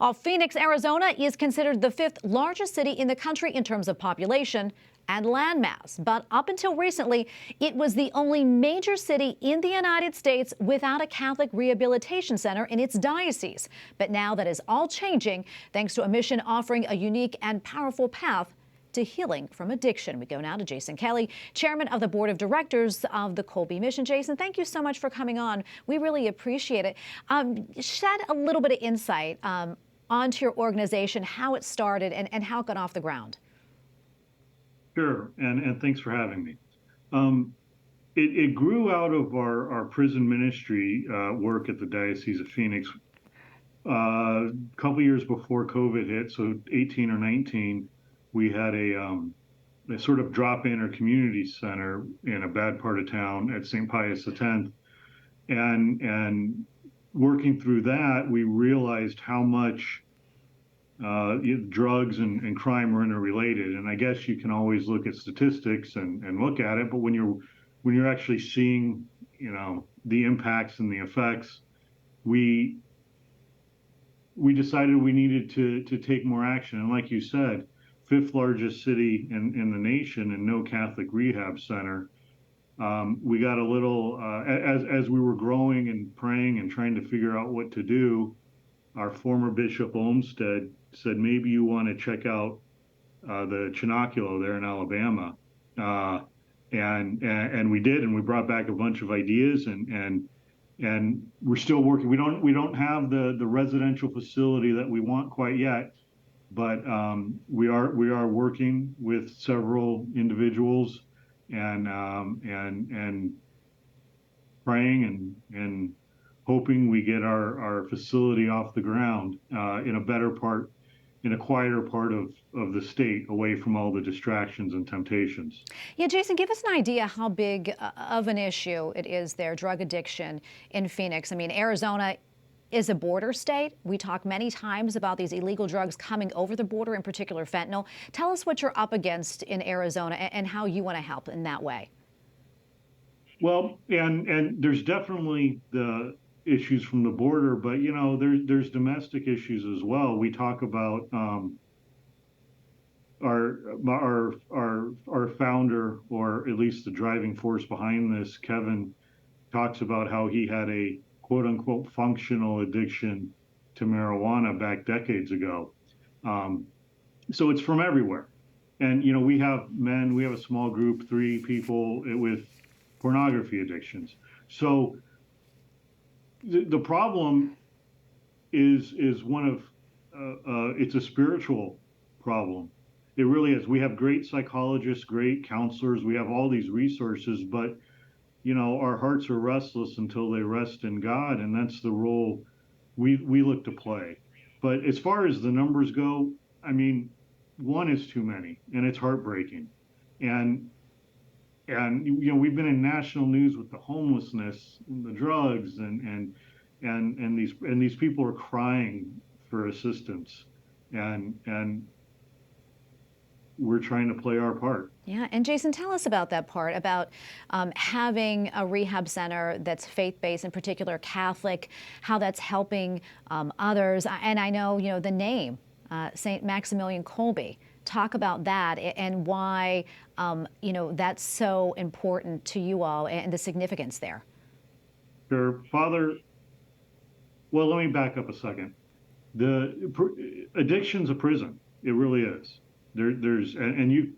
While Phoenix, Arizona is considered the fifth largest city in the country in terms of population and landmass. But up until recently, it was the only major city in the United States without a Catholic rehabilitation center in its diocese. But now that is all changing thanks to a mission offering a unique and powerful path to healing from addiction. We go now to Jason Kelly, chairman of the board of directors of the Kolbe Mission. Jason, thank you so much for coming on. We really appreciate it. Shed a little bit of insight onto your organization, how it started and how it got off the ground. Sure, and thanks for having me. It grew out of our prison ministry work at the Diocese of Phoenix. A couple years before COVID hit, so 18 or 19, we had a sort of drop-in or community center in a bad part of town at St. Pius X. And working through that, we realized how much drugs and crime are interrelated. And I guess you can always look at statistics and look at it, but when you're actually seeing, the impacts and the effects, we decided we needed to take more action. And like you said, fifth largest city in the nation and no Catholic rehab center. We got a little, as we were growing and praying and trying to figure out what to do, our former Bishop Olmsted said, maybe you want to check out the Chinoculo there in Alabama. And we did, and we brought back a bunch of ideas and we're still working. We don't have the residential facility that we want quite yet, but we are working with several individuals and praying and hoping we get our facility off the ground in a quieter part of the state, away from all the distractions and temptations. Yeah, Jason, give us an idea how big of an issue it is there, drug addiction in Phoenix. I mean, Arizona is a border state. We talk many times about these illegal drugs coming over the border, in particular fentanyl. Tell us what you're up against in Arizona and how you want to help in that way. Well, and there's definitely the issues from the border, but there's domestic issues as well. We talk about our founder, or at least the driving force behind this, Kevin, talks about how he had a quote unquote functional addiction to marijuana back decades ago. So it's from everywhere. And, we have a small group, 3 people with pornography addictions. So the problem is one of, it's a spiritual problem. It really is. We have great psychologists, great counselors. We have all these resources, but our hearts are restless until they rest in God, and that's the role we look to play. But as far as the numbers go, I mean, 1 is too many, and it's heartbreaking. And we've been in national news with the homelessness and the drugs, and these people are crying for assistance, and we're trying to play our part. Yeah, and Jason, tell us about that part, about having a rehab center that's faith-based, in particular Catholic, how that's helping others. And I know, the name, St. Maximilian Kolbe. Talk about that and why, that's so important to you all and the significance there. Sure, Father. Well, let me back up a second. Addiction's a prison. It really is. We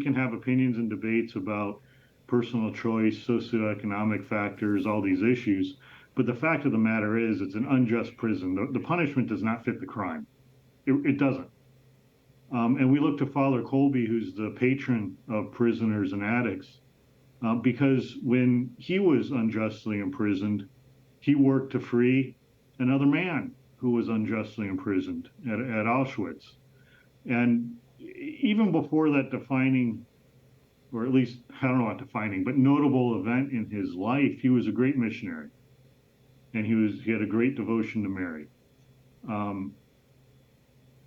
can have opinions and debates about personal choice, socioeconomic factors, all these issues. But the fact of the matter is, it's an unjust prison. The punishment does not fit the crime. It doesn't. And we look to Father Kolbe, who's the patron of prisoners and addicts, because when he was unjustly imprisoned, he worked to free another man who was unjustly imprisoned at Auschwitz. And even before that defining, or at least, I don't know what defining, but notable event in his life, he was a great missionary. And he had a great devotion to Mary.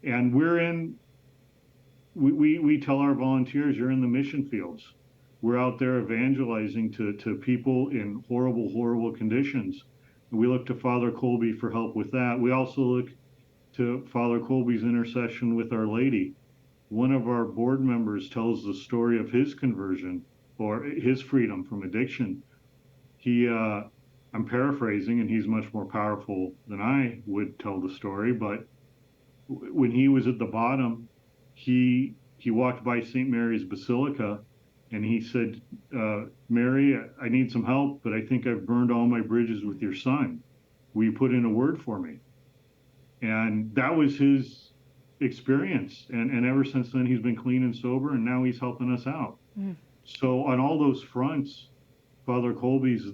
And we tell our volunteers, you're in the mission fields. We're out there evangelizing to people in horrible, horrible conditions. And we look to Father Kolbe for help with that. We also look to Father Kolbe's intercession with Our Lady. One of our board members tells the story of his conversion or his freedom from addiction. I'm paraphrasing, and he's much more powerful than I would tell the story, but when he was at the bottom, he walked by St. Mary's Basilica, and he said, Mary, I need some help, but I think I've burned all my bridges with your son. Will you put in a word for me? And that was his experience. And ever since then, he's been clean and sober, and now he's helping us out. Mm. So on all those fronts, Father Kolbe's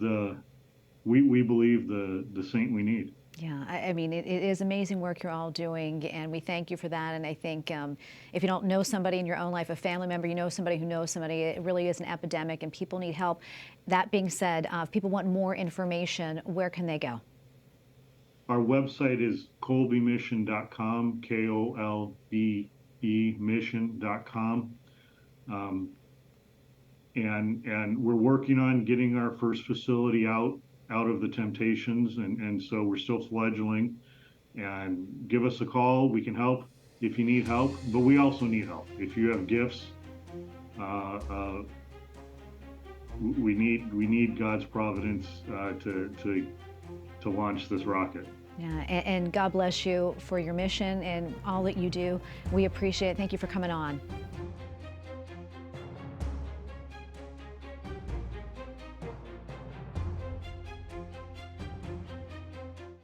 we believe the saint we need. Yeah, I mean, it is amazing work you're all doing, and we thank you for that. And I think if you don't know somebody in your own life, a family member, you know somebody who knows somebody, it really is an epidemic, and people need help. That being said, if people want more information, where can they go? Our website is kolbemission.com, KOLBE mission.com. And we're working on getting our first facility out of the Temptations, and so we're still fledgling. And give us a call. We can help if you need help, but we also need help. If you have gifts, we need God's providence to launch this rocket. Yeah, and God bless you for your mission and all that you do. We appreciate it. Thank you for coming on.